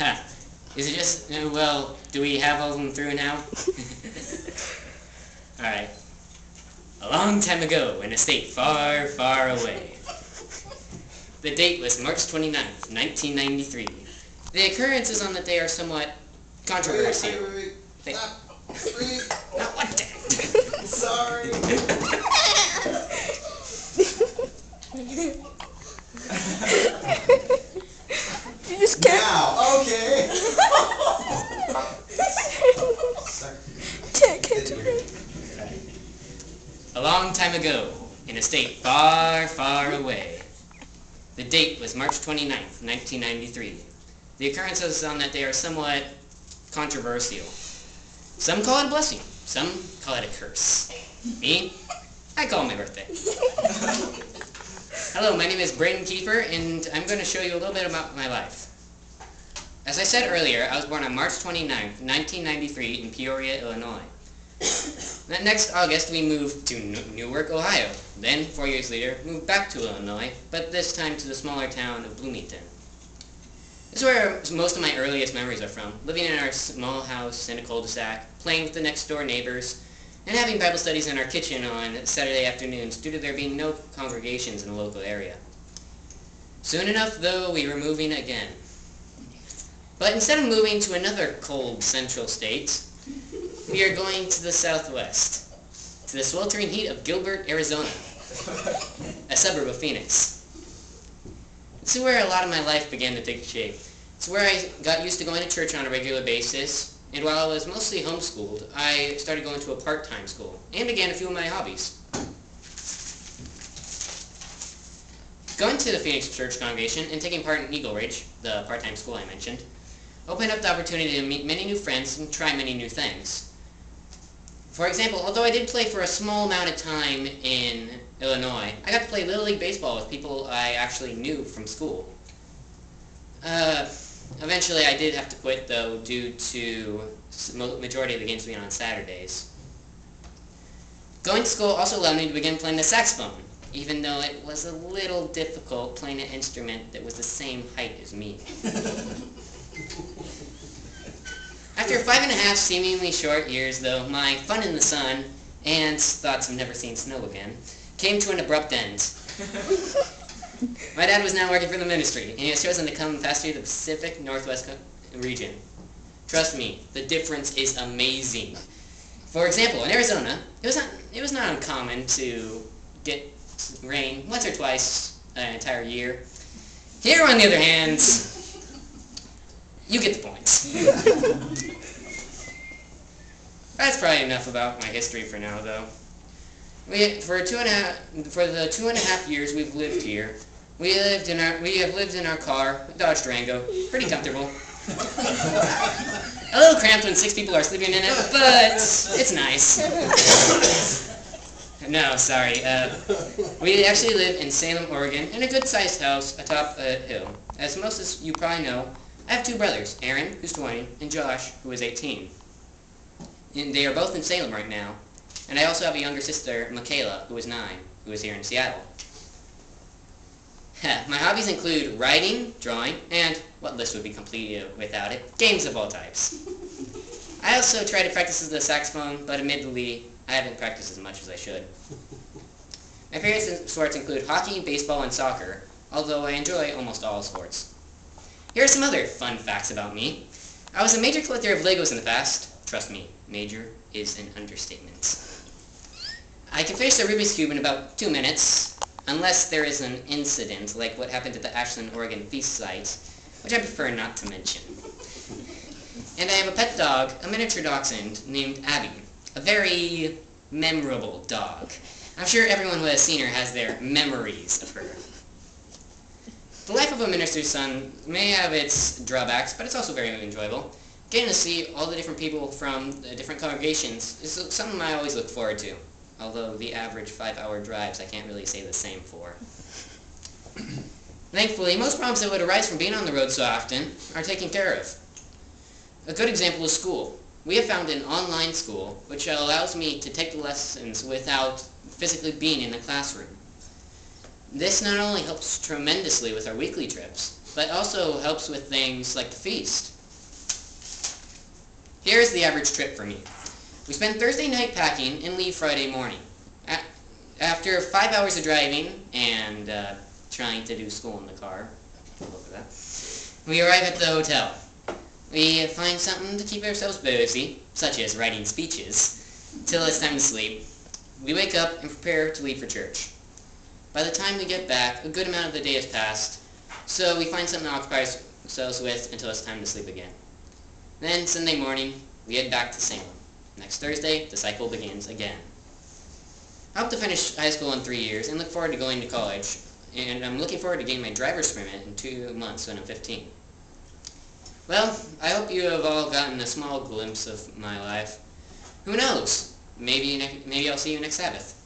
Ha. Is it just, well, do we have all of them through now? Alright. A long time ago, in a state far, far away. The date was March 29th, 1993. The occurrences on that day are somewhat controversial. Wait. Stop. Wait. Not what day? Sorry. You just can't. Now, okay. Can't catch it. A long time ago, in a state far, far away. The date was March 29th, 1993. The occurrences on that day are somewhat controversial. Some call it a blessing, some call it a curse. Me, I call it my birthday. Hello, my name is Brady Keefer, and I'm going to show you a little bit about my life. As I said earlier, I was born on March 29th, 1993 in Peoria, Illinois. That next August, we moved to Newark, Ohio. Then, 4 years later, moved back to Illinois, but this time to the smaller town of Bloomington. This is where most of my earliest memories are from, living in our small house in a cul-de-sac, playing with the next-door neighbors, and having Bible studies in our kitchen on Saturday afternoons due to there being no congregations in the local area. Soon enough, though, we were moving again. But instead of moving to another cold central state, we are going to the southwest, to the sweltering heat of Gilbert, Arizona, a suburb of Phoenix. This is where a lot of my life began to take shape. It's where I got used to going to church on a regular basis, and while I was mostly homeschooled, I started going to a part-time school, and began a few of my hobbies. Going to the Phoenix church congregation and taking part in Eagle Ridge, the part-time school I mentioned, opened up the opportunity to meet many new friends and try many new things. For example, although I did play for a small amount of time in Illinois, I got to play Little League Baseball with people I actually knew from school. Eventually I did have to quit, though, due to the majority of the games being on Saturdays. Going to school also allowed me to begin playing the saxophone, even though it was a little difficult playing an instrument that was the same height as me. After 5.5 seemingly short years, though, my fun in the sun, and thoughts of never seeing snow again, came to an abrupt end. My dad was now working for the ministry, and he was chosen to come pastor the Pacific Northwest region. Trust me, the difference is amazing. For example, in Arizona, it was not uncommon to get rain once or twice an entire year. Here, on the other hand, you get the point. That's probably enough about my history for now, though. For the 2.5 years we've lived here, we have lived in our car, a Dodge Durango, pretty comfortable. A little cramped when 6 people are sleeping in it, but it's nice. No, sorry. We actually live in Salem, Oregon, in a good-sized house atop a hill. As most of you probably know, I have 2 brothers, Aaron, who's 20, and Josh, who is 18. And they are both in Salem right now. And I also have a younger sister, Michaela, who is 9, who is here in Seattle. My hobbies include writing, drawing, and, what list would be complete without it, games of all types. I also try to practice the saxophone, but admittedly, I haven't practiced as much as I should. My favorite sports include hockey, baseball, and soccer, although I enjoy almost all sports. Here are some other fun facts about me. I was a major collector of Legos in the past. Trust me, major is an understatement. I can finish the Rubik's Cube in about 2 minutes, unless there is an incident like what happened at the Ashland, Oregon feast site, which I prefer not to mention. And I have a pet dog, a miniature dachshund named Abby, a very memorable dog. I'm sure everyone who has seen her has their memories of her. The life of a minister's son may have its drawbacks, but it's also very enjoyable. Getting to see all the different people from the different congregations is something I always look forward to, although the average 5-hour drives I can't really say the same for. Thankfully, most problems that would arise from being on the road so often are taken care of. A good example is school. We have found an online school which allows me to take the lessons without physically being in the classroom. This not only helps tremendously with our weekly trips, but also helps with things like the feast. Here's the average trip for me. We spend Thursday night packing and leave Friday morning. After 5 hours of driving and trying to do school in the car, look at that, we arrive at the hotel. We find something to keep ourselves busy, such as writing speeches, till it's time to sleep. We wake up and prepare to leave for church. By the time we get back, a good amount of the day has passed, so we find something to occupy ourselves with until it's time to sleep again. Then, Sunday morning, we head back to Salem. Next Thursday, the cycle begins again. I hope to finish high school in 3 years and look forward to going to college, and I'm looking forward to getting my driver's permit in 2 months when I'm 15. Well, I hope you have all gotten a small glimpse of my life. Who knows? Maybe I'll see you next Sabbath.